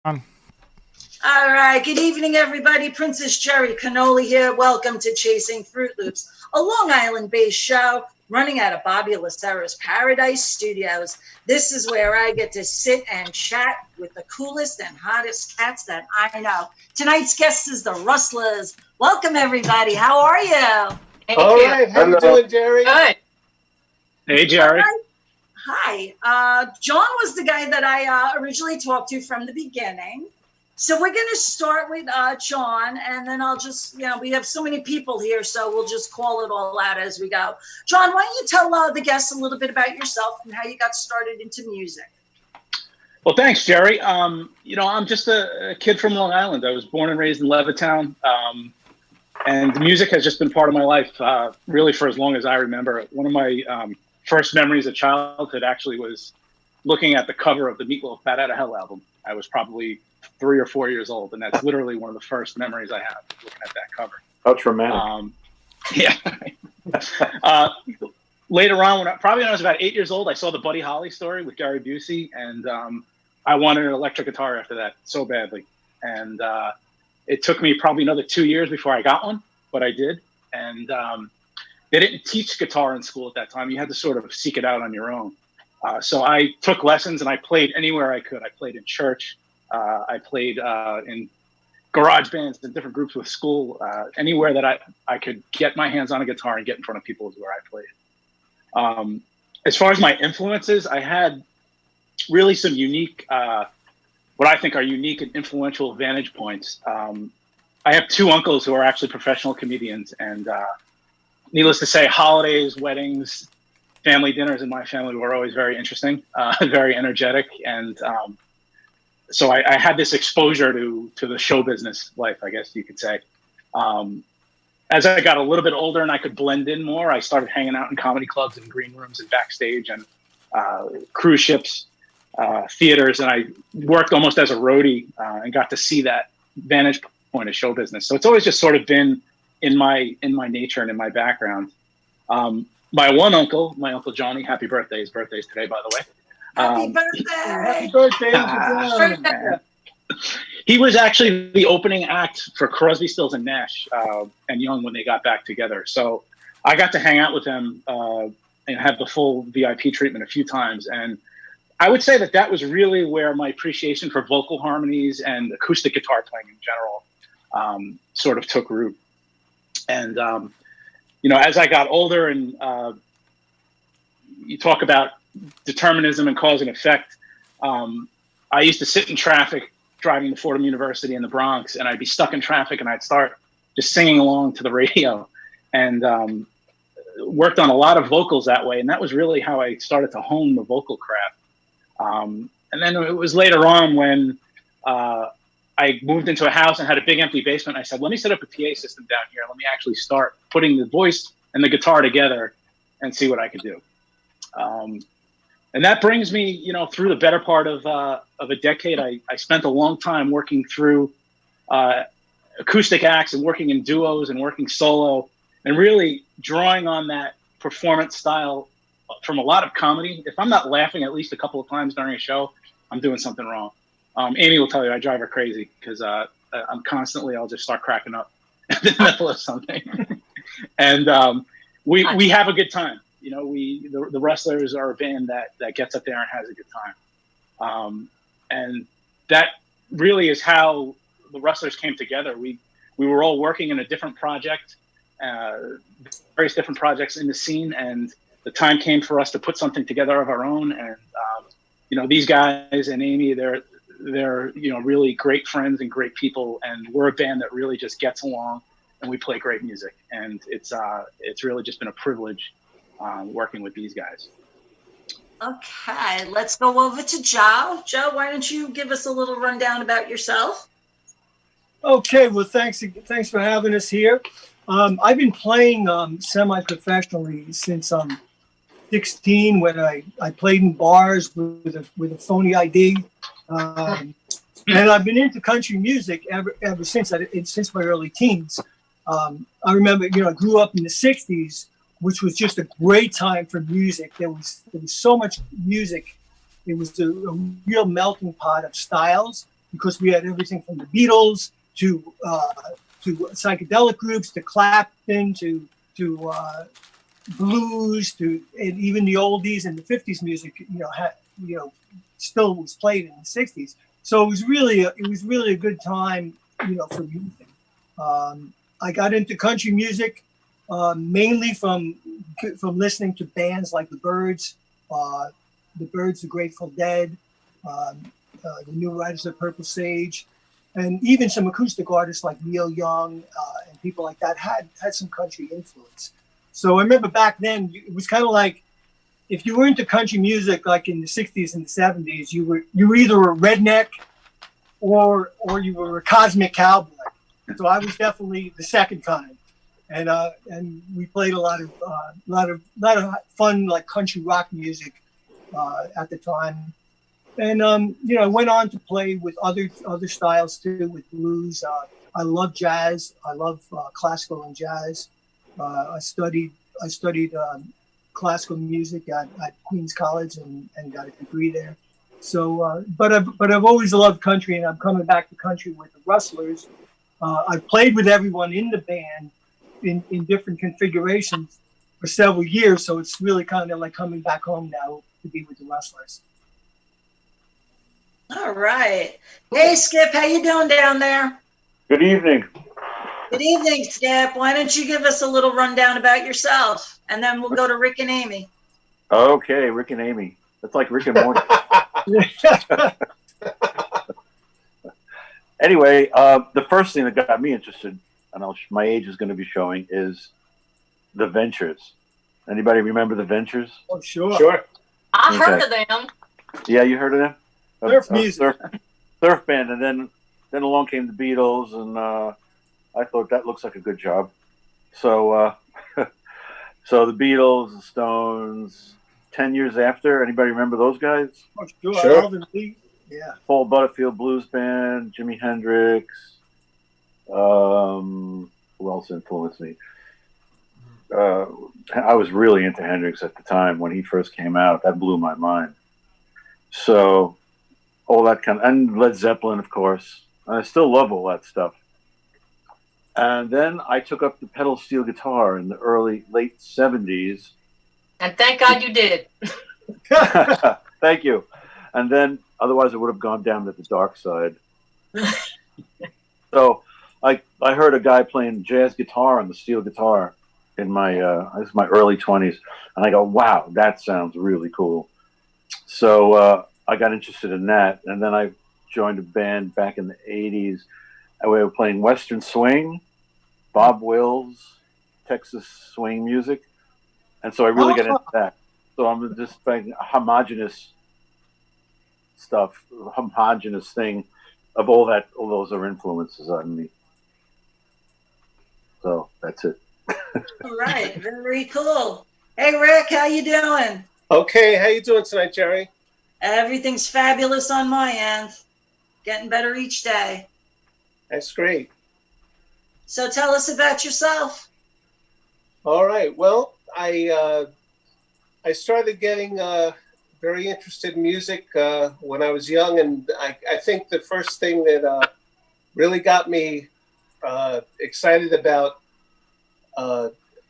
On. All right, good evening, everybody. Princess Cherry Cannoli here. Welcome to Chasing Fruit Loops, a Long Island-based show running out of Bobby Lacera's Paradise Studios. This is where I get to sit and chat with the coolest and hottest cats that I know. Tonight's guest is the Rustlers. Welcome, everybody. How are you? All right, how you doing, Jerry? Good. Hey, Jerry. Hi. John was the guy that I originally talked to from the beginning. So we're going to start with John, and then I'll just, we have so many people here, so we'll just call it all out as we go. John, why don't you tell the guests a little bit about yourself and how you got started into music? Well, thanks, Jerry. I'm just a kid from Long Island. I was born and raised in Levittown, and the music has just been part of my life, really for as long as I remember. One of my first memories of childhood actually was looking at the cover of the Meatloaf Bat Outta Hell album. I was probably 3 or 4 years old, and that's literally one of the first memories I have looking at that cover. How traumatic. Later on, when I was about 8 years old, I saw the Buddy Holly story with Gary Busey, and I wanted an electric guitar after that so badly. And it took me probably another 2 years before I got one, but I did. And they didn't teach guitar in school at that time. You had to sort of seek it out on your own. So I took lessons, and I played anywhere I could. I played in church. I played in garage bands and different groups with school. Anywhere that I could get my hands on a guitar and get in front of people is where I played. As far as my influences, I had really some unique, what I think are unique and influential vantage points. I have two uncles who are actually professional comedians, and needless to say, holidays, weddings, family dinners in my family were always very interesting, very energetic, and so I had this exposure to the show business life, I guess you could say. As I got a little bit older and I could blend in more, I started hanging out in comedy clubs and green rooms and backstage and cruise ships, theaters, and I worked almost as a roadie and got to see that vantage point of show business. So it's always just sort of been in my nature and in my background. My one uncle, my Uncle Johnny, happy birthday. His birthday's today, by the way. Happy birthday! Happy birthday. He was actually the opening act for Crosby, Stills, and Nash and Young when they got back together. So I got to hang out with him and have the full VIP treatment a few times. And I would say that was really where my appreciation for vocal harmonies and acoustic guitar playing in general sort of took root. And, as I got older and you talk about determinism and cause and effect, I used to sit in traffic driving to Fordham University in the Bronx, and I'd be stuck in traffic and I'd start just singing along to the radio, and worked on a lot of vocals that way. And that was really how I started to hone the vocal craft. And then it was later on when I moved into a house and had a big empty basement. I said, let me set up a PA system down here. Let me actually start putting the voice and the guitar together and see what I could do. And that brings me, through the better part of a decade. I spent a long time working through acoustic acts and working in duos and working solo and really drawing on that performance style from a lot of comedy. If I'm not laughing at least a couple of times during a show, I'm doing something wrong. Amy will tell you I drive her crazy because I'm constantly, I'll just start cracking up in the middle of something. And we have a good time. The Rustlers are a band that gets up there and has a good time. And that really is how the Rustlers came together. We were all working in a different project, various different projects in the scene, and the time came for us to put something together of our own. And, these guys and Amy, they're really great friends and great people. And we're a band that really just gets along, and we play great music. And it's really just been a privilege working with these guys. Okay, let's go over to Joe. Joe, why don't you give us a little rundown about yourself? Okay, well, thanks for having us here. I've been playing semi-professionally since I'm 16, when I played in bars with a phony ID, and I've been into country music ever since my early teens. I remember, I grew up in the '60s, which was just a great time for music. There was so much music. It was a real melting pot of styles. because we had everything from the Beatles to psychedelic groups to Clapton to blues to and even the oldies and the 50s music. Still was played in the 60s. So it was really a good time, for music. I got into country music mainly from listening to bands like the Byrds, the Grateful Dead, the New Riders of Purple Sage, and even some acoustic artists like Neil Young and people like that had some country influence. So I remember back then it was kind of like if you were into country music, like in the 60s and the 70s, you were either a redneck or you were a cosmic cowboy. So I was definitely the second kind, and we played a lot of fun like country rock music at the time, and I went on to play with other styles too, with blues. I love jazz. I love classical and jazz. I studied classical music at Queens College and got a degree there. So, but I've always loved country, and I'm coming back to country with the Rustlers. I've played with everyone in the band in different configurations for several years, so it's really kind of like coming back home now to be with the Rustlers. All right. Hey, Skip, how you doing down there? Good evening. Good evening, Skip. Why don't you give us a little rundown about yourself, and then we'll go to Rick and Amy. Okay, Rick and Amy. That's like Rick and Morty. Anyway, the first thing that got me interested, and my age is going to be showing, is the Ventures. Anybody remember the Ventures? Oh, sure. Sure. I heard of them. Yeah, you heard of them? Surf music. Surf band, and then along came the Beatles, and I thought that looks like a good job. So, so the Beatles, the Stones. 10 years after, anybody remember those guys? Oh, sure. Sure. Alvin Lee. Yeah. Paul Butterfield Blues Band, Jimi Hendrix. Who else influenced me? I was really into Hendrix at the time when he first came out. That blew my mind. So all that and Led Zeppelin, of course. I still love all that stuff. And then I took up the pedal steel guitar in the late 70s. And thank God you did. Thank you. And then, otherwise, I would have gone down to the dark side. So, I heard a guy playing jazz guitar on the steel guitar in my early 20s, and I go, "Wow, that sounds really cool." So I got interested in that, and then I joined a band back in the 80s, and we were playing Western swing, Bob Wills, Texas swing music. And so I really got into that. So I'm just playing homogenous stuff, homogenous thing of all those are influences on me. So that's it. All right. Very cool. Hey, Rick, how you doing? Okay, how you doing tonight, Jerry? Everything's fabulous on my end. Getting better each day. That's great. So tell us about yourself. All right. Well, I started getting very interested in music when I was young, and I think the first thing that really got me excited about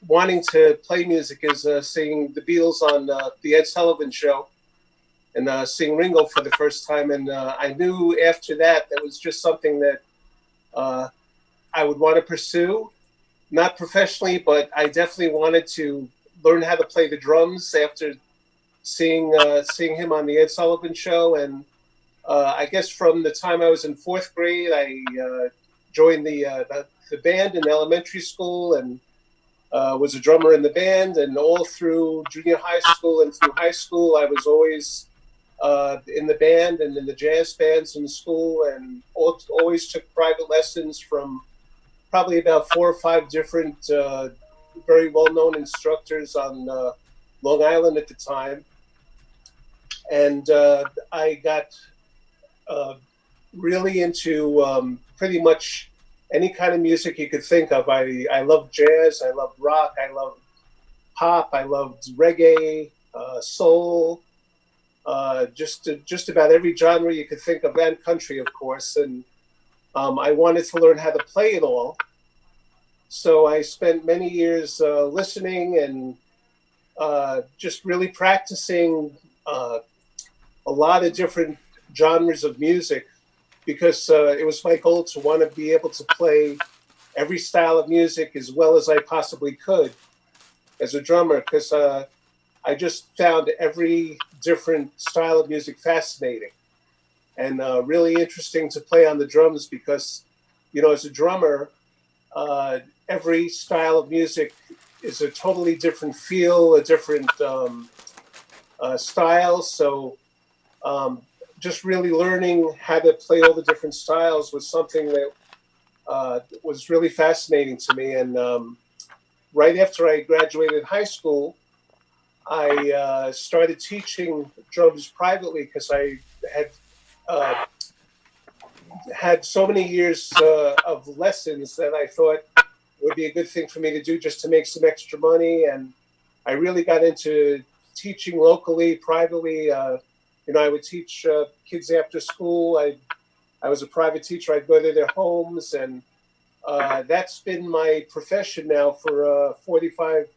wanting to play music is seeing the Beatles on the Ed Sullivan Show and seeing Ringo for the first time. And I knew after that was just something that I would want to pursue. Not professionally, but I definitely wanted to learn how to play the drums after seeing him on the Ed Sullivan Show. And I guess from the time I was in fourth grade, I joined the band in elementary school and was a drummer in the band. And all through junior high school and through high school, I was always in the band and in the jazz bands in school, and always took private lessons from probably about 4 or 5 different very well-known instructors on Long Island at the time. And I got really into pretty much any kind of music you could think of. I loved jazz, I loved rock, I loved pop, I loved reggae, soul. just about every genre you could think of, and country, of course. And I wanted to learn how to play it all. So I spent many years listening and just really practicing a lot of different genres of music, because it was my goal to want to be able to play every style of music as well as I possibly could as a drummer, because I just found every different style of music fascinating and really interesting to play on the drums, because, you know, as a drummer, every style of music is a totally different feel, a different style. So just really learning how to play all the different styles was something that was really fascinating to me. And right after I graduated high school, I started teaching drums privately, because I had so many years of lessons that I thought would be a good thing for me to do, just to make some extra money. And I really got into teaching locally, privately. You know, I would teach kids after school. I was a private teacher. I'd go to their homes, and that's been my profession now for 45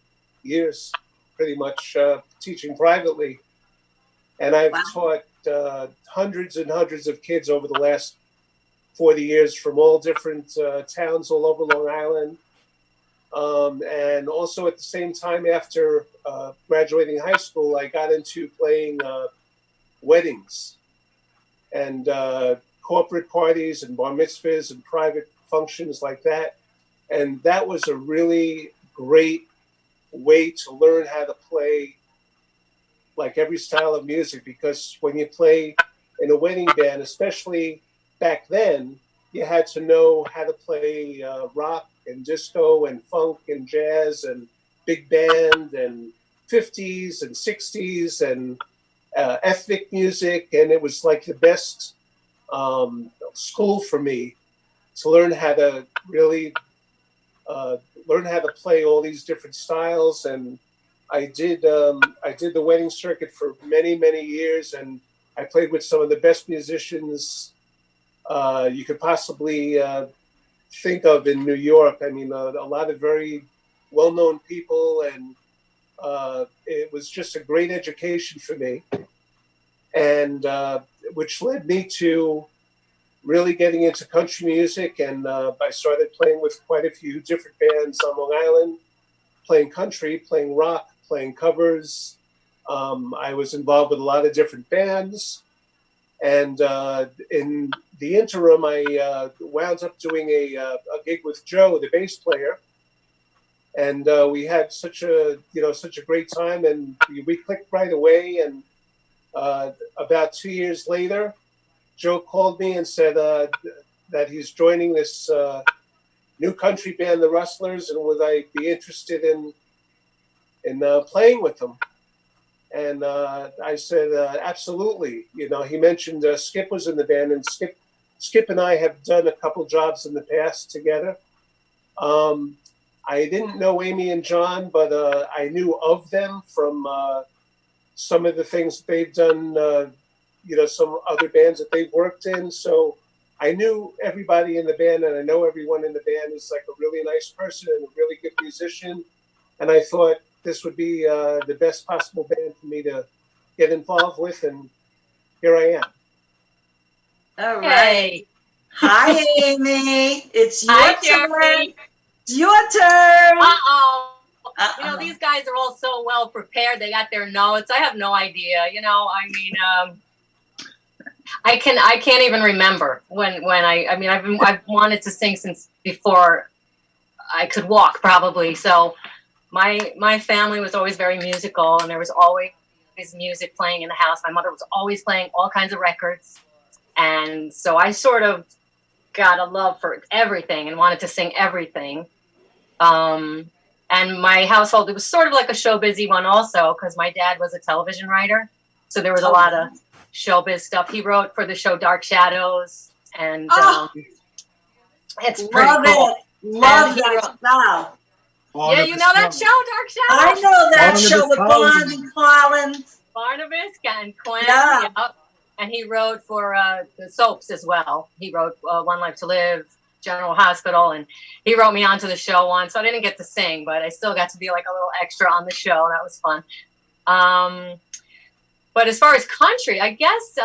years, pretty much, teaching privately. And I've taught hundreds and hundreds of kids over the last 40 years from all different towns all over Long Island. And also at the same time, after graduating high school, I got into playing weddings and corporate parties and bar mitzvahs and private functions like that. And that was a really great way to learn how to play like every style of music, because when you play in a wedding band, especially back then, you had to know how to play rock and disco and funk and jazz and big band and 50s and 60s and ethnic music. And it was like the best school for me to learn how to really learn how to play all these different styles. And I did the wedding circuit for many, many years, and I played with some of the best musicians you could possibly think of in New York. I mean, a lot of very well-known people, and it was just a great education for me, and which led me to really getting into country music. And I started playing with quite a few different bands on Long Island, playing country, playing rock, playing covers. I was involved with a lot of different bands. And in the interim, I wound up doing a gig with Joe, the bass player. And we had such a great time, and we clicked right away. And about 2 years later, Joe called me and said that he's joining this new country band, the Rustlers, and would I be interested in playing with them? And I said, absolutely. You know, he mentioned Skip was in the band, and Skip and I have done a couple jobs in the past together. I didn't know Amy and John, but I knew of them from some of the things that they've done, some other bands that they've worked in. So I knew everybody in the band, and I know everyone in the band is like a really nice person and a really good musician. And I thought this would be the best possible band for me to get involved with, and here I am. All right. Hey. Hi, Amy. It's your Hi, turn. Jerry. It's your turn. Uh-oh. You know, Uh-oh. these guys are all so well prepared. They got their notes. I have no idea. You know, I mean, I can't even remember when I've wanted to sing since before I could walk, probably. So my family was always very musical, and there was always music playing in the house. My mother was always playing all kinds of records, and so I sort of got a love for everything and wanted to sing everything. And my household, it was sort of like a showbizy one also, because my dad was a television writer. So there was a lot of showbiz stuff. He wrote for the show Dark Shadows, and it's pretty Love cool. it. Love And he that wrote- stuff. Yeah, you know that show, Dark I Shadows? know that Bond show of with Collins. Bond and Collins. Barnabas and Quinn. Yeah. Yep. And he wrote for the soaps as well. He wrote One Life to Live, General Hospital, and he wrote me onto the show once. So I didn't get to sing, but I still got to be like a little extra on the show. That was fun. But as far as country, I guess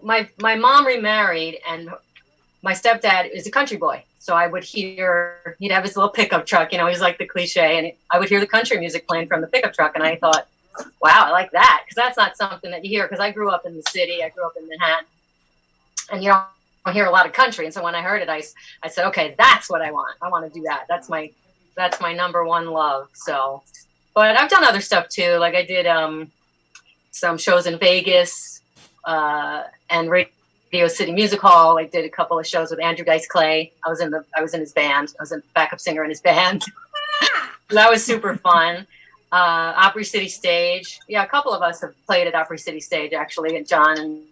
my mom remarried, and my stepdad is a country boy. So I would he'd have his little pickup truck, you know, he's like the cliche, and I would hear the country music playing from the pickup truck, and I thought, wow, I like that, because that's not something that you hear, because I grew up in the city, I grew up in Manhattan, and you don't hear a lot of country, and so when I heard it, I said, okay, that's what I want to do that. That's my number one love. So, but I've done other stuff too, like I did some shows in Vegas, and Radio City Music Hall. I did a couple of shows with Andrew Dice Clay. I was in his band. I was a backup singer in his band. That was super fun. Opry City Stage. Yeah, a couple of us have played at Opry City Stage, actually, and John and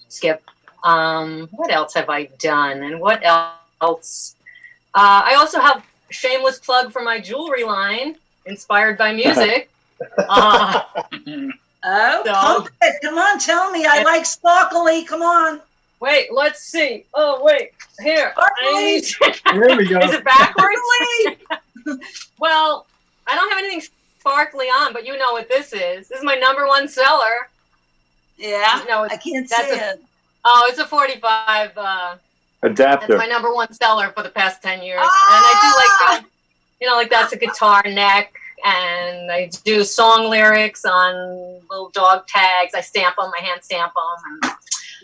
Skip. What else have I done? And what else? I also have a shameless plug for my jewelry line, inspired by music. Pump it. Come on, tell me. I like sparkly. Come on. Wait, let's see. Oh, wait. Here. There we go. Is it backwards? Well, I don't have anything sparkly on, but you know what this is. This is my number one seller. Yeah. No, I can't see it. Oh, it's a 45. Adapter. That's my number one seller for the past 10 years. And I do like, like that's a guitar neck. And I do song lyrics on little dog tags. I stamp them. I hand stamp them.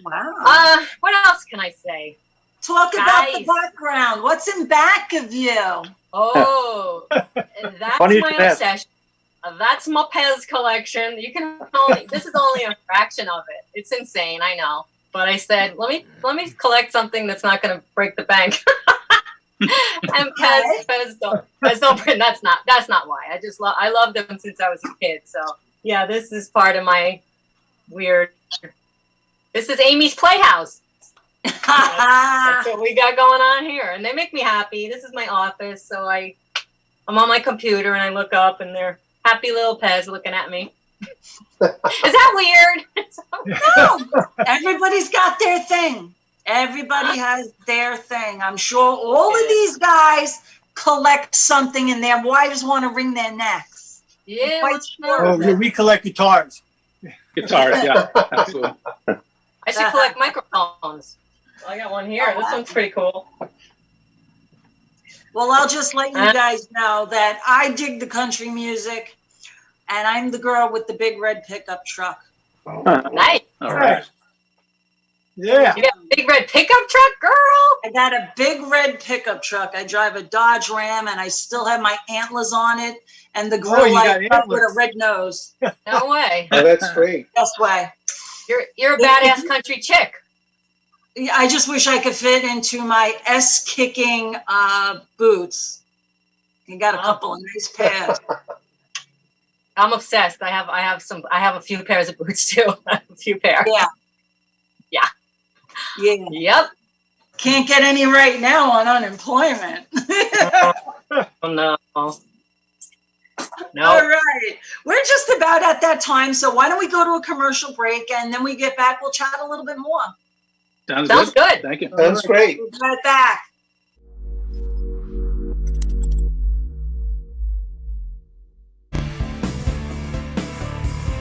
Wow. What else can I say? Talk about the background. What's in back of you? Oh, that's Funny my obsession. That's my Pez collection. You can this is only a fraction of it. It's insane, I know. But I said, let me collect something that's not going to break the bank. And Pez don't print. That's not why. I love them since I was a kid. So yeah, this is part of my weird. This is Amy's Playhouse. That's what we got going on here, and they make me happy. This is my office, so I'm on my computer and I look up, and they're happy little Pez looking at me. Is that weird? No, everybody's got their thing. Everybody has their thing. I'm sure all of these guys collect something, and their wives want to wring their necks. Yeah. Oh, we collect guitars. Guitars, yeah, absolutely. I should collect microphones. I got one here. This one's pretty cool. Well, I'll just let you guys know that I dig the country music, and I'm the girl with the big red pickup truck. Nice. All right. Yeah. You got a big red pickup truck, girl? I got a big red pickup truck. I drive a Dodge Ram, and I still have my antlers on it, and the grill light up with a red nose. No way. Oh, that's great. Best way. You're a badass country chick. I just wish I could fit into my S-kicking boots. You got a couple of nice pairs. I'm obsessed. I have a few pairs of boots too. A few pairs. Yeah. Yep. Can't get any right now on unemployment. Oh, no. No. All right. We're just about at that time, so why don't we go to a commercial break, and then we get back, we'll chat a little bit more. Sounds good. Thank you. That's great. We'll be right back.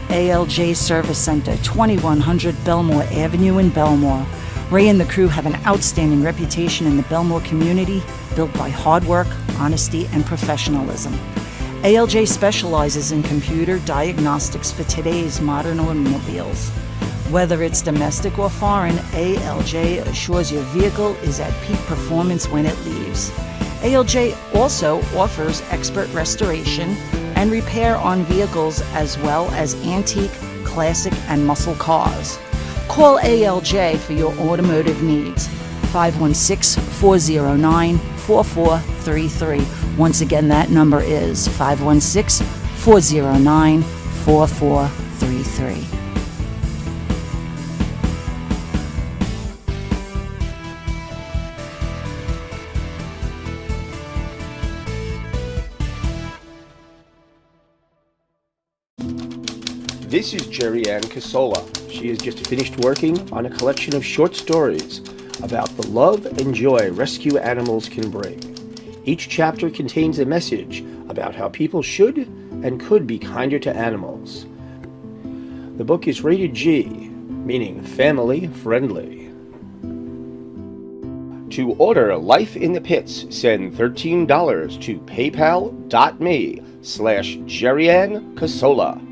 ALJ Service Center, 2100 Belmore Avenue in Belmore. Ray and the crew have an outstanding reputation in the Belmore community, built by hard work, honesty, and professionalism. ALJ specializes in computer diagnostics for today's modern automobiles. Whether it's domestic or foreign, ALJ assures your vehicle is at peak performance when it leaves. ALJ also offers expert restoration and repair on vehicles as well as antique, classic, and muscle cars. Call ALJ for your automotive needs. 516-409-4433. Once again, that number is 516-409-4433. This is Jerry Ann Casola. She has just finished working on a collection of short stories about the love and joy rescue animals can bring. Each chapter contains a message about how people should and could be kinder to animals. The book is rated G, meaning family friendly. To order Life in the Pits, send $13 to paypal.me/Jerryann Casola.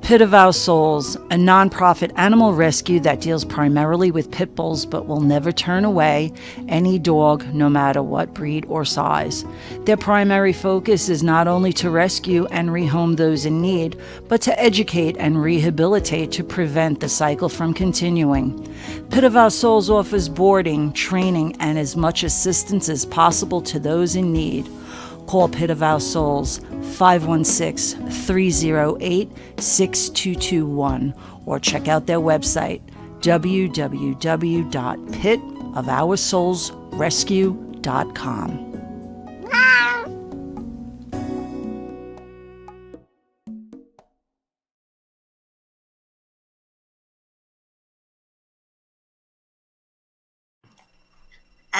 Pit of Our Souls, a nonprofit animal rescue that deals primarily with pit bulls but will never turn away any dog, no matter what breed or size. Their primary focus is not only to rescue and rehome those in need, but to educate and rehabilitate to prevent the cycle from continuing. Pit of Our Souls offers boarding, training, and as much assistance as possible to those in need. Call Pit of Our Souls 516-308-6221 or check out their website www.pitofoursoulsrescue.com.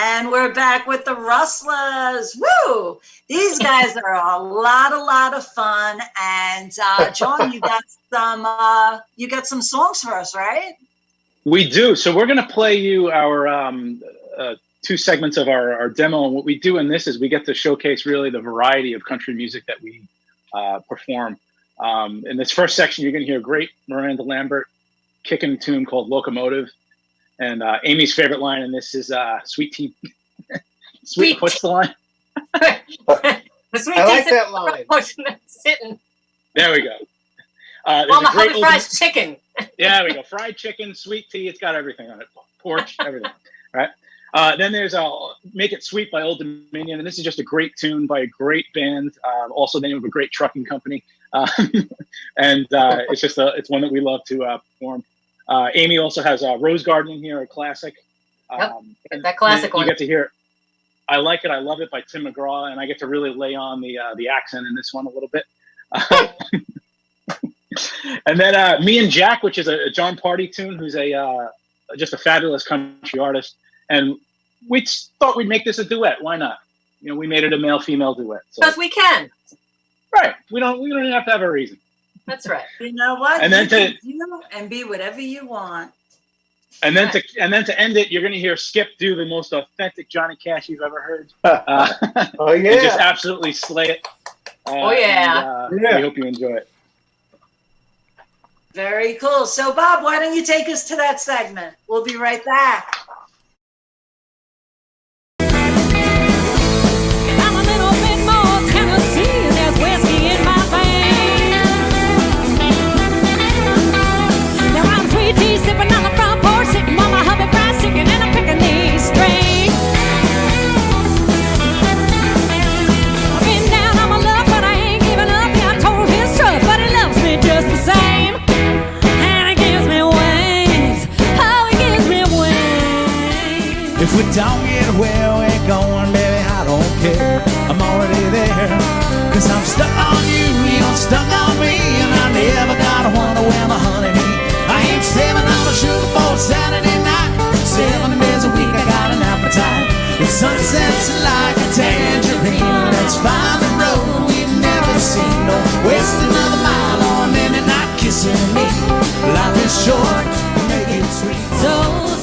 And we're back with the Rustlers. Woo! These guys are a lot of fun. And John, you got some songs for us, right? We do. So we're going to play you our two segments of our demo. And what we do in this is we get to showcase really the variety of country music that we perform. In this first section, you're going to hear a great Miranda Lambert kicking tune called Locomotive. And Amy's favorite line in this is "Sweet tea." Sweet. What's the line? I like that line. Sitting. There we go. On the honey fried chicken. Yeah, there we go. Fried chicken, sweet tea. It's got everything on it. Porch, everything. Right. Then there's "Make It Sweet" by Old Dominion, and this is just a great tune by a great band. Also, the name of a great trucking company, and it's one that we love to perform. Amy also has Rose Garden in here, a classic. Yep, that classic one. You get to hear I Like It, I Love It by Tim McGraw, and I get to really lay on the accent in this one a little bit. And then Me and Jack, which is a John Party tune, who's just a fabulous country artist. And we thought we'd make this a duet. Why not? You know, we made it a male-female duet. Because we can. Right. We don't even have to have a reason. That's right. You know what? And then you do and be whatever you want. And then to end it, you're going to hear Skip do the most authentic Johnny Cash you've ever heard. Oh yeah! And just absolutely slay it. Oh yeah! We hope you enjoy it. Very cool. So Bob, why don't you take us to that segment? We'll be right back. I'm a little bit more Tennessee. There's whiskey in my veins. Now I'm sweet tea sipping on the front porch, sitting while my hubby fries chicken and I'm picking these strings. Been down on my luck, but I ain't giving up. Yeah, I told his truck, but he loves me just the same. And it gives me wings. Oh, it gives me wings. If we don't get where we're going, baby, I don't care. I'm already there. Cause I'm stuck on you, you're stuck on me. And I never gotta wonder where my honey be. I ain't saving on a sugar boat Saturday night. 7 days a week, I got an appetite. The sunset's like a tangerine. Let's find the road we've never seen. No wasting another mile on any night kissing me. Life is short, make it sweet. So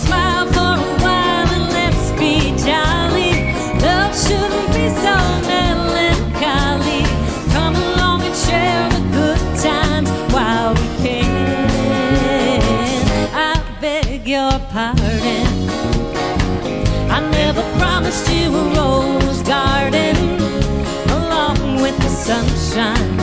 smile for a while and let's be jolly. Love shouldn't be so melancholy. Come along and share the good times while we can. I beg your pardon. I never promised you a rose garden along sunshine.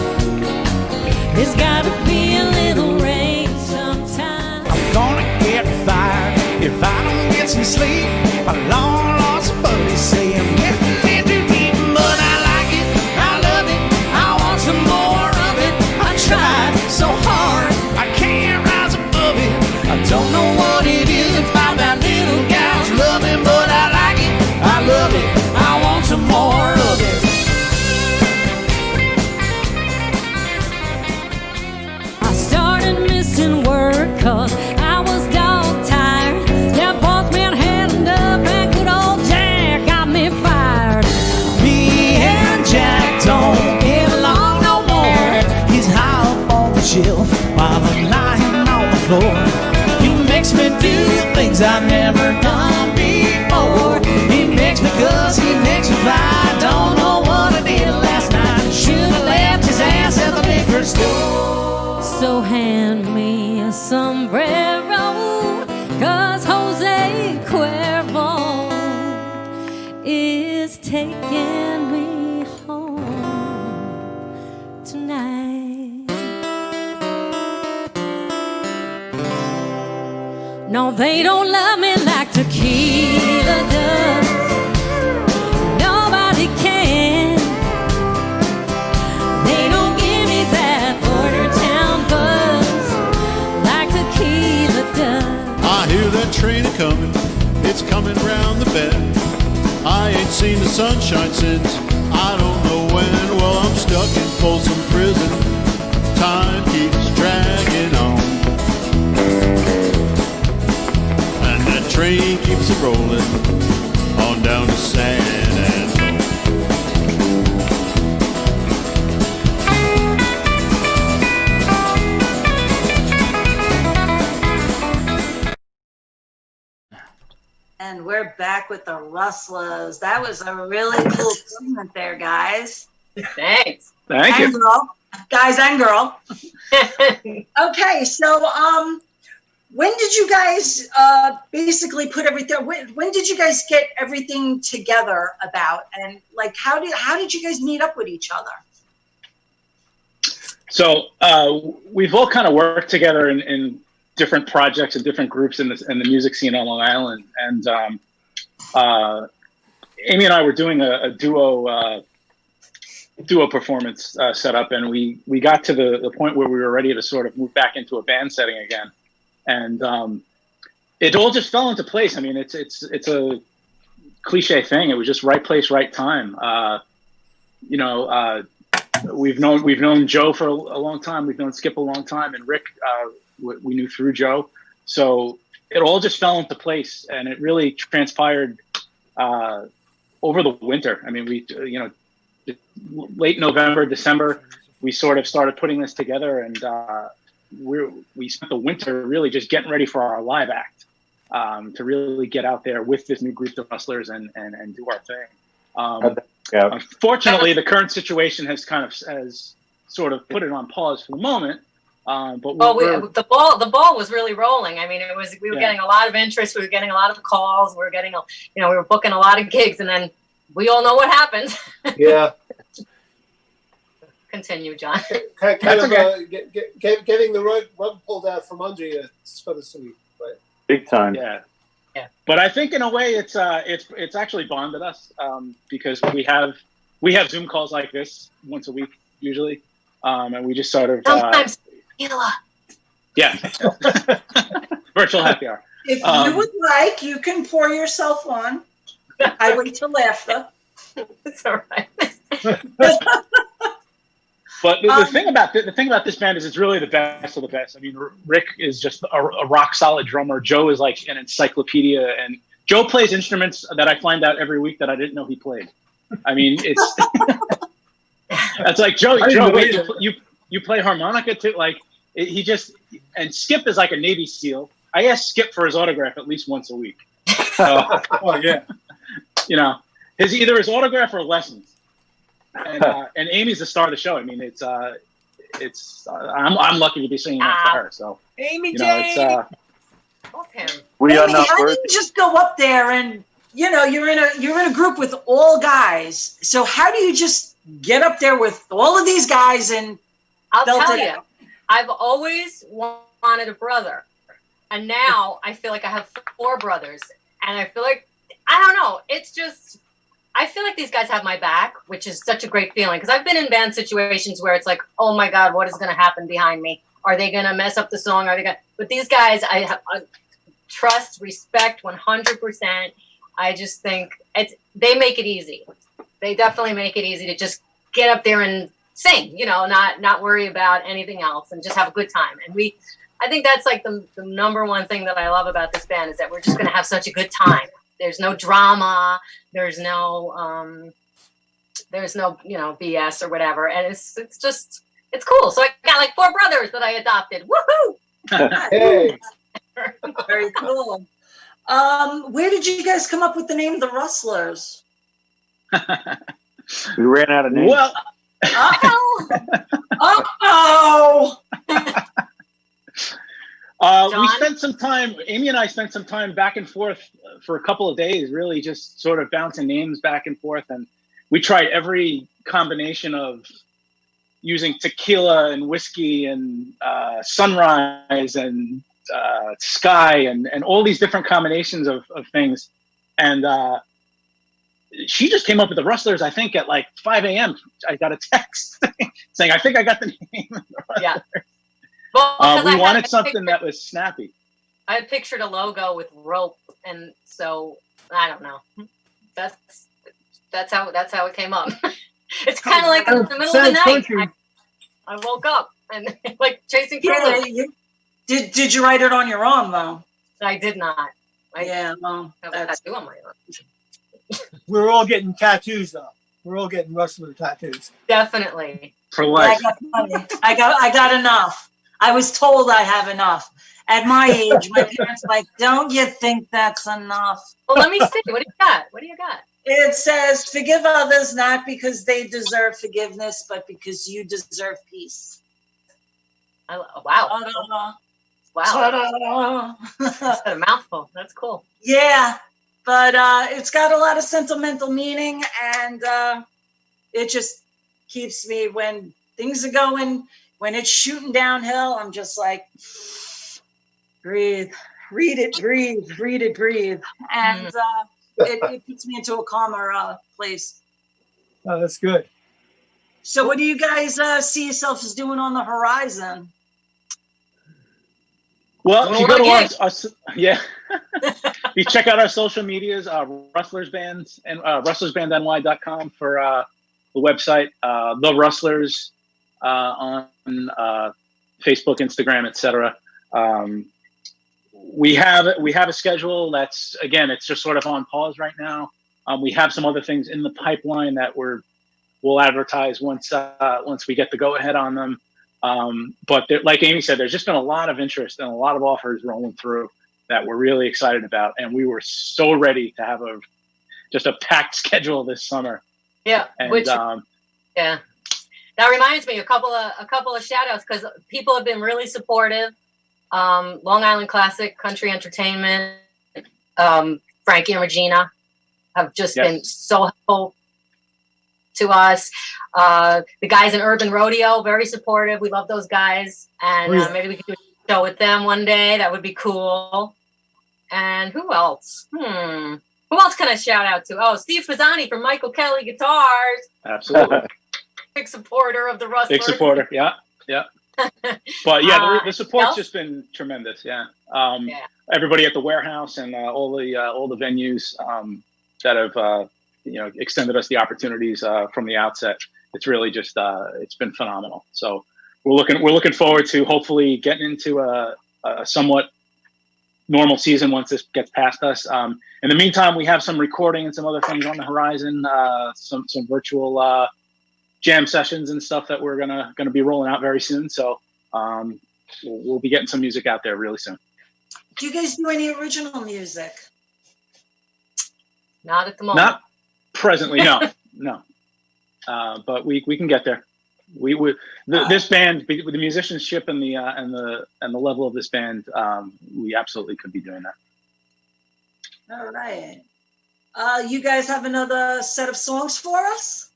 There's gotta be a little rain sometime. I'm gonna get fired if I don't get some sleep. My long lost buddies say I'm getting in too deep, but I like it, I love it, I want some more of it. I tried so hard, I can't rise above it. I don't know what it is about that little gal's loving, but I like it, I love it, I want some more of it. I started missing work 'cause I was dog tired. That boss man had enough and good old Jack got me fired. Me and Jack don't get along no more. He's high up on the shelf while I'm lying on the floor. He makes me do things I've never done before. He makes me cuss, he makes me fly. Don't know what I did last night. Should've left his ass at the liquor store. So hand me a sombrero, 'cause Jose Cuervo is taking me home tonight. No, they don't love me like tequila does. Nobody can. They don't give me that border town buzz like tequila does. I hear that train a-coming, it's coming round the bend. I ain't seen the sunshine since I don't know when. Well, I'm stuck in Folsom Prison, time keeps dragging on, and that train keeps a rolling on down to San Antonio. And we're back with the Rustlers. That was a really cool segment there, guys. Thanks. Thank And you. girl. Guys and girl. Okay, so when did you guys basically put everything? When did you guys get everything together about? And like, how did you guys meet up with each other? So we've all kind of worked together in different projects and different groups in the music scene on Long Island. And Amy and I were doing a duo performance setup, and we got to the point where we were ready to sort of move back into a band setting again. And it all just fell into place. I mean, it's a cliche thing. It was just right place, right time. We've known Joe for a long time. We've known Skip a long time, and Rick we knew through Joe. So it all just fell into place, and it really transpired over the winter. I mean, late November, December, we sort of started putting this together, and we spent the winter really just getting ready for our live act, to really get out there with this new group, the Rustlers, and do our thing. Unfortunately, the current situation has sort of put it on pause for the moment. But the ball was really rolling. I mean, we were getting a lot of interest. We were getting a lot of calls. We were getting, we were booking a lot of gigs, and then we all know what happened. Yeah. Continue, John. Getting the rug pulled out from under you, so to speak. Right? Big time. Yeah. But I think in a way it's actually bonded us, because we have Zoom calls like this once a week usually, and we just sort of sometimes. Yeah. Virtual happy hour. If you would like, you can pour yourself one. I wait till after. It's all right. But the thing about this band is it's really the best of the best. I mean, Rick is just a rock solid drummer. Joe is like an encyclopedia, and Joe plays instruments that I find out every week that I didn't know he played. I mean, it's that's like Joe. Wait, you play harmonica too? Like and Skip is like a Navy SEAL. I ask Skip for his autograph at least once a week. So, Oh yeah. Either his autograph or lessons. And Amy's the star of the show. I mean, I'm lucky to be singing next to her. So Amy Okay. We are Amy, not how do worthy. you just go up there and you're in a group with all guys? So how do you just get up there with all of these guys and I'll belt tell it you, out? I've always wanted a brother. And now I feel like I have 4 brothers. And I feel like, I don't know, it's just, I feel like these guys have my back, which is such a great feeling. Because I've been in band situations where it's like, oh my God, what is going to happen behind me? Are they going to mess up the song? Are they going to... But these guys, I have trust, respect, 100%. I just think they make it easy. They definitely make it easy to just get up there and sing, you know, not worry about anything else and just have a good time. And I think that's like the number one thing that I love about this band is that we're just going to have such a good time. There's no drama. There's no, you know, BS or whatever. And it's cool. So I got like 4 brothers that I adopted. Woohoo! Hey, Very cool. Where did you guys come up with the name the Rustlers? We ran out of names. Well, Uh-oh. we spent some time, Amy and I spent some time back and forth for a couple of days, really just sort of bouncing names back and forth. And we tried every combination of using tequila and whiskey and sunrise and sky and all these different combinations of things. And she just came up with the Rustlers, I think, at like 5 a.m. I got a text saying, I think I got the name of the Rustlers. Yeah. Well, we wanted something that was snappy. I pictured a logo with rope, and so I don't know. That's how it came up. It's kind of like in the middle of the night. I woke up and like chasing through. Yeah, did you write it on your own though? I did not. Yeah, well, I have a tattoo on my arm. We're all getting tattoos though. We're all getting Rustler tattoos. Definitely. For life. I got enough. I was told I have enough. At my age, my parents were like, don't you think that's enough? Well, let me see. What do you got? What do you got? It says, forgive others not because they deserve forgiveness, but because you deserve peace. Wow. Ta-da. Wow. Ta-da. That's a mouthful. That's cool. Yeah, but it's got a lot of sentimental meaning, and it just keeps me when things are going, when it's shooting downhill, I'm just like, breathe, read it, breathe. And it puts me into a calmer place. Oh, that's good. So what do you guys see yourselves doing on the horizon? Well, if you go to our if you check out our social medias, Rustlers Bands and rustlersbandny.com for the website, the Rustlers on Facebook, Instagram, etc. We have a schedule that's, again, it's just sort of on pause right now. We have some other things in the pipeline that we'll advertise once we get the go ahead on them. But like Amy said, there's just been a lot of interest and a lot of offers rolling through that we're really excited about, and we were so ready to have just a packed schedule this summer. Yeah, and, yeah. That reminds me a couple of shout outs because people have been really supportive. Long Island Classic Country Entertainment, Frankie and Regina have just been so helpful to us. The guys in Urban Rodeo, very supportive. We love those guys. And maybe we could do a show with them one day. That would be cool. And who else? Who else can I shout out to? Oh, Steve Pisani from Michael Kelly Guitars. Absolutely. Big supporter of the Rustlers. Big supporter, yeah. But yeah, the support's just been tremendous. Yeah. Everybody at the warehouse and all the venues that have extended us the opportunities from the outset. It's really just it's been phenomenal. So we're looking forward to hopefully getting into a somewhat normal season once this gets past us. In the meantime, we have some recording and some other things on the horizon. Some virtual jam sessions and stuff that we're gonna be rolling out very soon. So we'll be getting some music out there really soon. Do you guys do any original music? Not at the moment. Not presently, no. But we can get there. This band, with the musicianship and the level of this band, we absolutely could be doing that. All right. You guys have another set of songs for us?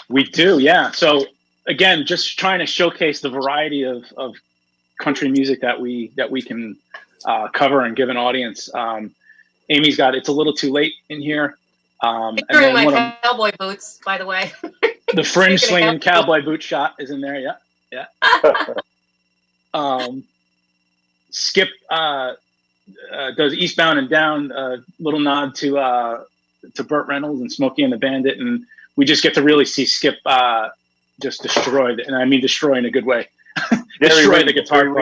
We do, yeah. So again, just trying to showcase the variety of country music that we can cover and give an audience. Amy's got "It's a Little Too Late" in here. And During then my cowboy boots, by the way. the fringe swinging cowboy boot shot is in there. Yeah. Skip does "Eastbound and Down," a little nod to Burt Reynolds and Smokey and the Bandit, and we just get to really see Skip just destroyed, and I mean destroy in a good way. Destroy the guitar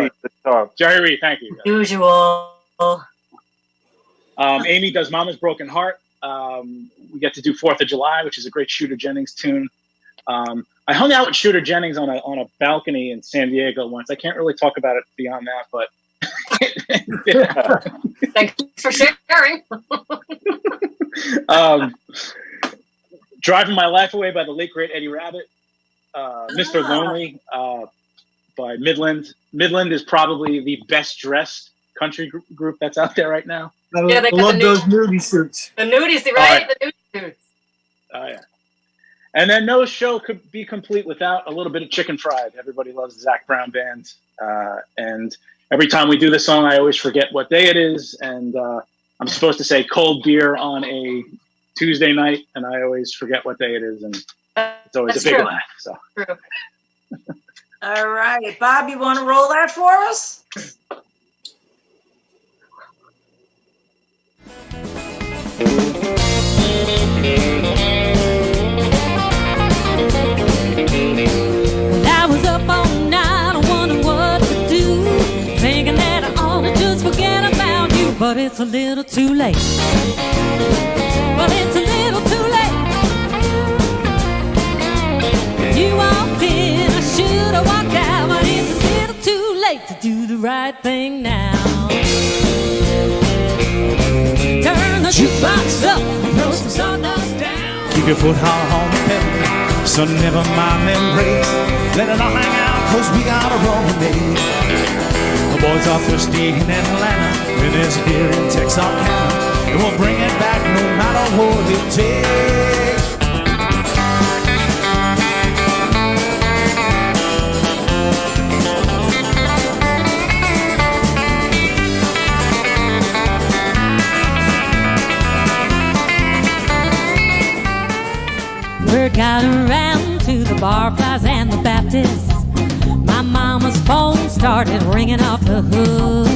part. Jerry Reed, thank you. Usual. Amy does "Mama's Broken Heart." We get to do "4th of July," which is a great Shooter Jennings tune. I hung out with Shooter Jennings on a balcony in San Diego once. I can't really talk about it beyond that, but Thanks for sharing. "Driving My Life Away" by the late great Eddie Rabbitt. "Mr. Lonely" by Midland. Midland is probably the best dressed country group that's out there right now. I love those nudie suits. The nudies, right? The nudie suits. Oh yeah. And then no show could be complete without a little bit of Chicken Fried. Everybody loves the Zac Brown Band. And every time we do this song, I always forget what day it is. And I'm supposed to say cold beer on a Tuesday night, and I always forget what day it is. And it's always a big laugh. So. True. All right. Bob, you want to roll that for us? I was up all night, wondering what to do, thinking that I ought to just forget about you, but it's a little too late. Well, it's a little too late. You walked in, I should have walked out, but it's a little too late to do the right thing now. Turn the jukebox up, throw some sawdust down. Keep your foot on the pedal, so never mind them breaks. Let it all hang out, cause we got a rolling day. The boys are thirsty in Atlanta, and there's beer in Texarkana, and we'll bring it back no matter what it takes. Word got around to the barflies and the Baptists. My mama's phone started ringing off the hook,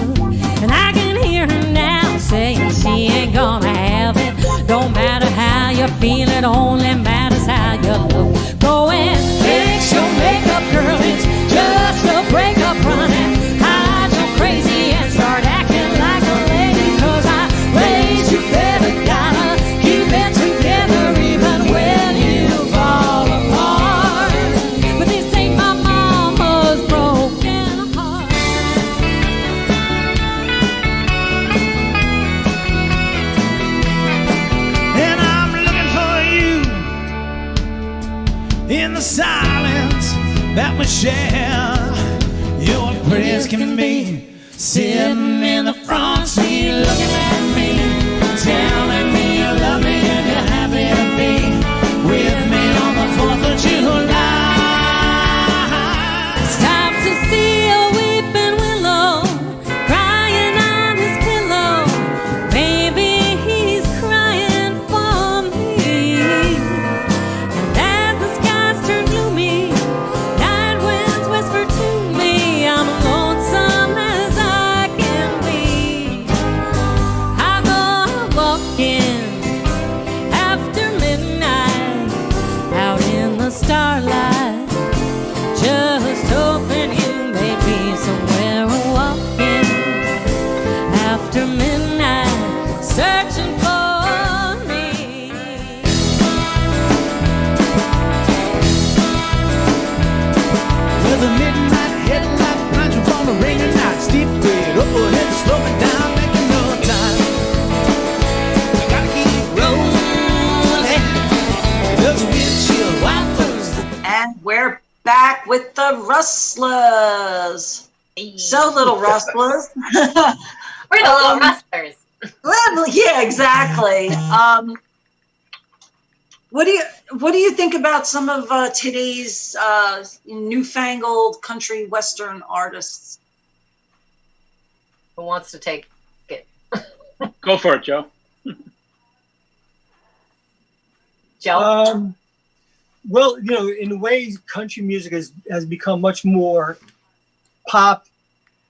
and I can hear her now saying she ain't gonna have it. Don't matter how you feel, it only matters how you look. Go and fix your makeup, girl, it's just a breakup running. Hide your crazy and start acting like a lady, cause I raised you better, gotta keep it together even when you fall apart. But this ain't my mama's broken heart. And I'm looking for you in the silence that we share. You're pretty as can be, sitting in the front seat looking at me, telling me you love me and you're happy to be with me on the 4th of July. Stop to see a weeping willow crying on his pillow. Maybe he's crying for me. And as the skies turn gloomy, night winds whisper to me, I'm lonesome as I can be. I go walking after midnight out in the starlight, just hoping you may be somewhere walking after midnight, searching for me. With a midnight headlight blinds you from the rain and night. Steep grade up ahead, slow it down, making no time. We gotta keep rolling. Those windshield wipers. And we're back with the Rustlers. So, little Rustlers. We're the little rustlers. Well, yeah, exactly. What do you think about some of today's newfangled country western artists? Who wants to take it? Go for it, Joe. Joe? Well, in a way, country music has become much more pop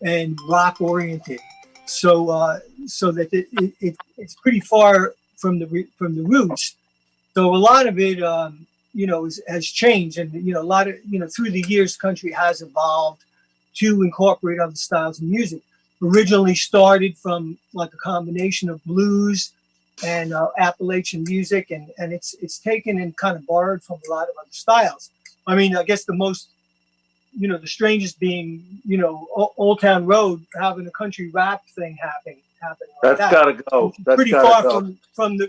and rock oriented. So that it's pretty far from the roots. So a lot of it, has changed, and a lot of through the years, country has evolved to incorporate other styles of music. Originally started from like a combination of blues and Appalachian music, and it's taken and kind of borrowed from a lot of other styles. I mean, I guess the most, the strangest being, Old Town Road having a country rap thing happen. Like That's gotta go. That's pretty gotta far go. from the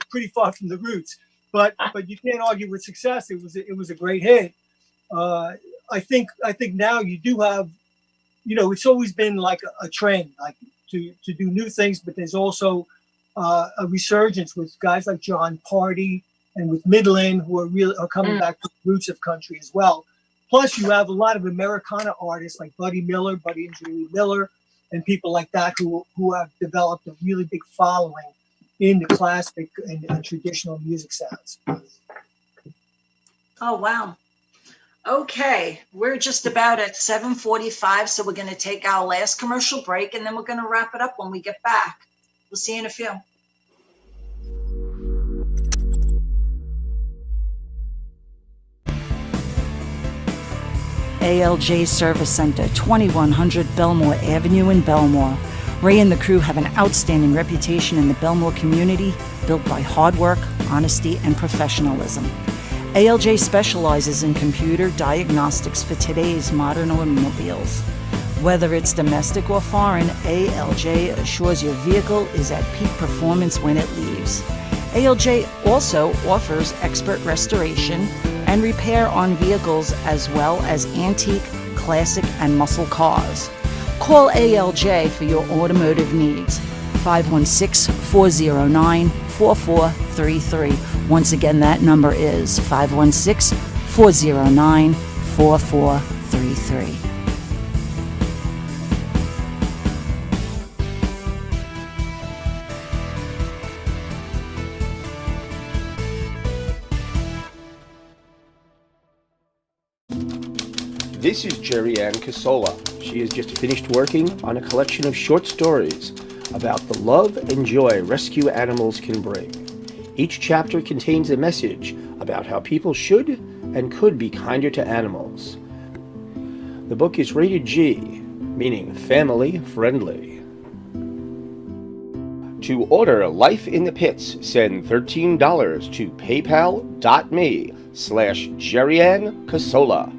roots. But you can't argue with success. It was a great hit. I think now you do have, it's always been like a trend, like to do new things. But there's also a resurgence with guys like John Party and with Midland, who are coming back to the roots of country as well. Plus, you have a lot of Americana artists like Buddy and Julie Miller, and people like that who have developed a really big following in the classic and traditional music sounds. Oh, wow. Okay, we're just about at 7:45, so we're going to take our last commercial break, and then we're going to wrap it up when we get back. We'll see you in a few. ALJ Service Center, 2100 Belmore Avenue in Belmore. Ray and the crew have an outstanding reputation in the Belmore community, built by hard work, honesty, and professionalism. ALJ specializes in computer diagnostics for today's modern automobiles. Whether it's domestic or foreign, ALJ assures your vehicle is at peak performance when it leaves. ALJ also offers expert restoration and repair on vehicles as well as antique, classic, and muscle cars. Call ALJ for your automotive needs. 516-409-4433. Once again, that number is 516-409-4433. This is Jerry Ann Casola. She has just finished working on a collection of short stories about the love and joy rescue animals can bring. Each chapter contains a message about how people should and could be kinder to animals. The book is rated G, meaning family friendly. To order Life in the Pits, send $13 to paypal.me/Jerry-Ann Casola.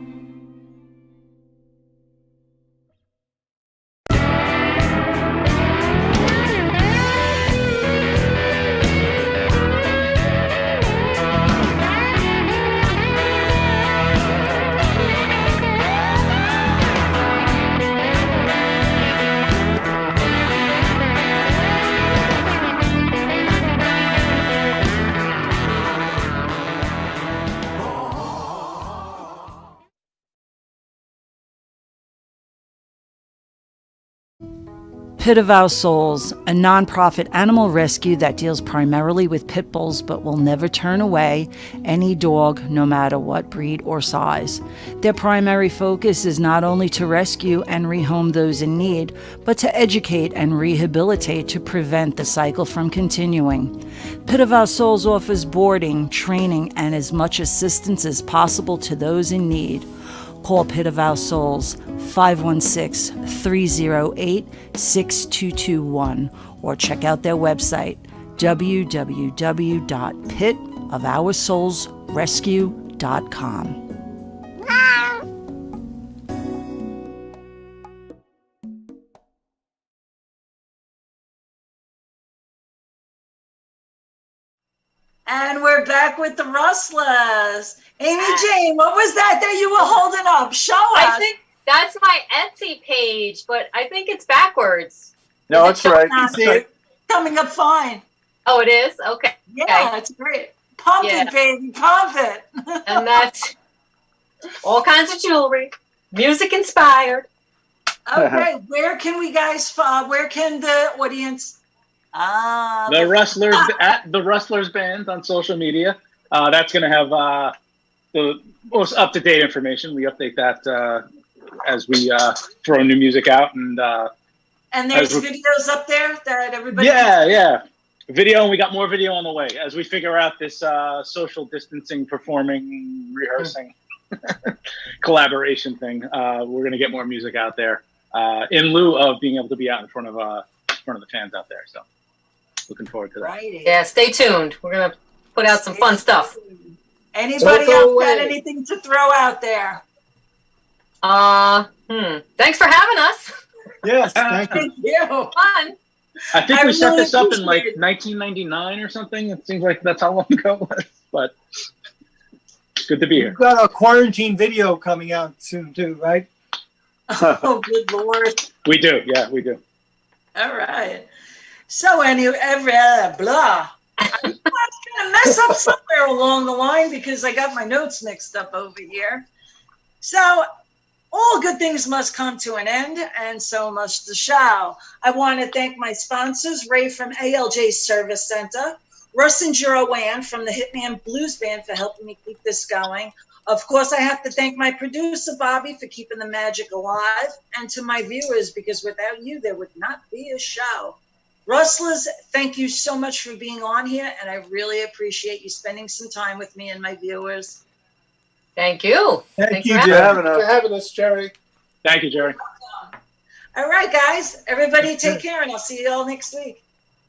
Pit of Our Souls, a nonprofit animal rescue that deals primarily with pit bulls but will never turn away any dog, no matter what breed or size. Their primary focus is not only to rescue and rehome those in need, but to educate and rehabilitate to prevent the cycle from continuing. Pit of Our Souls offers boarding, training, and as much assistance as possible to those in need. Call Pit of Our Souls 516-308-6221 or check out their website www.pitofoursoulsrescue.com. And we're back with the Rustlers. Amy Jane, what was that you were holding up? Show us. I think that's my Etsy page, but I think it's backwards. No, it's right. See it? Coming up fine. Oh, it is? Okay. Yeah, it's great. Pump Yeah. it, baby, pump it. And that's all kinds of jewelry, music inspired. Okay, where can we guys, where can the audience? The Rustlers at the Rustlers band on social media. That's going to have the most up-to-date information. We update that as we throw new music out, and there's videos up there that everybody. Yeah, video, and we got more video on the way as we figure out this social distancing, performing, rehearsing, collaboration thing. We're going to get more music out there in lieu of being able to be out in front of the fans out there. So. Looking forward to that. Righty. Yeah, stay tuned. We're gonna put out some fun stuff. Anybody else got anything to throw out there? Thanks for having us. Yes, thank you. Thank you. Fun. I think we set really this up in like appreciate it. 1999 or something. It seems like that's how long ago it was, but it's good to be here. We've got a quarantine video coming out soon too, right? Oh, good Lord. We do, yeah, we do. All right. So blah. I was going to mess up somewhere along the line because I got my notes mixed up over here. So all good things must come to an end, and so must the show. I want to thank my sponsors, Ray from ALJ Service Center, Russ and Joanne from the Hitman Blues Band for helping me keep this going. Of course, I have to thank my producer, Bobby, for keeping the magic alive, and to my viewers, because without you, there would not be a show. Rustlers, thank you so much for being on here, and I really appreciate you spending some time with me and my viewers. Thank you. Thank you, for Jerry. Thanks for having us, Jerry. Thank you, Jerry. All right, guys, everybody take care, and I'll see you all next week.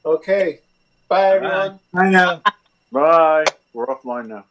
Okay. Bye, everyone. I know. Bye. We're offline now.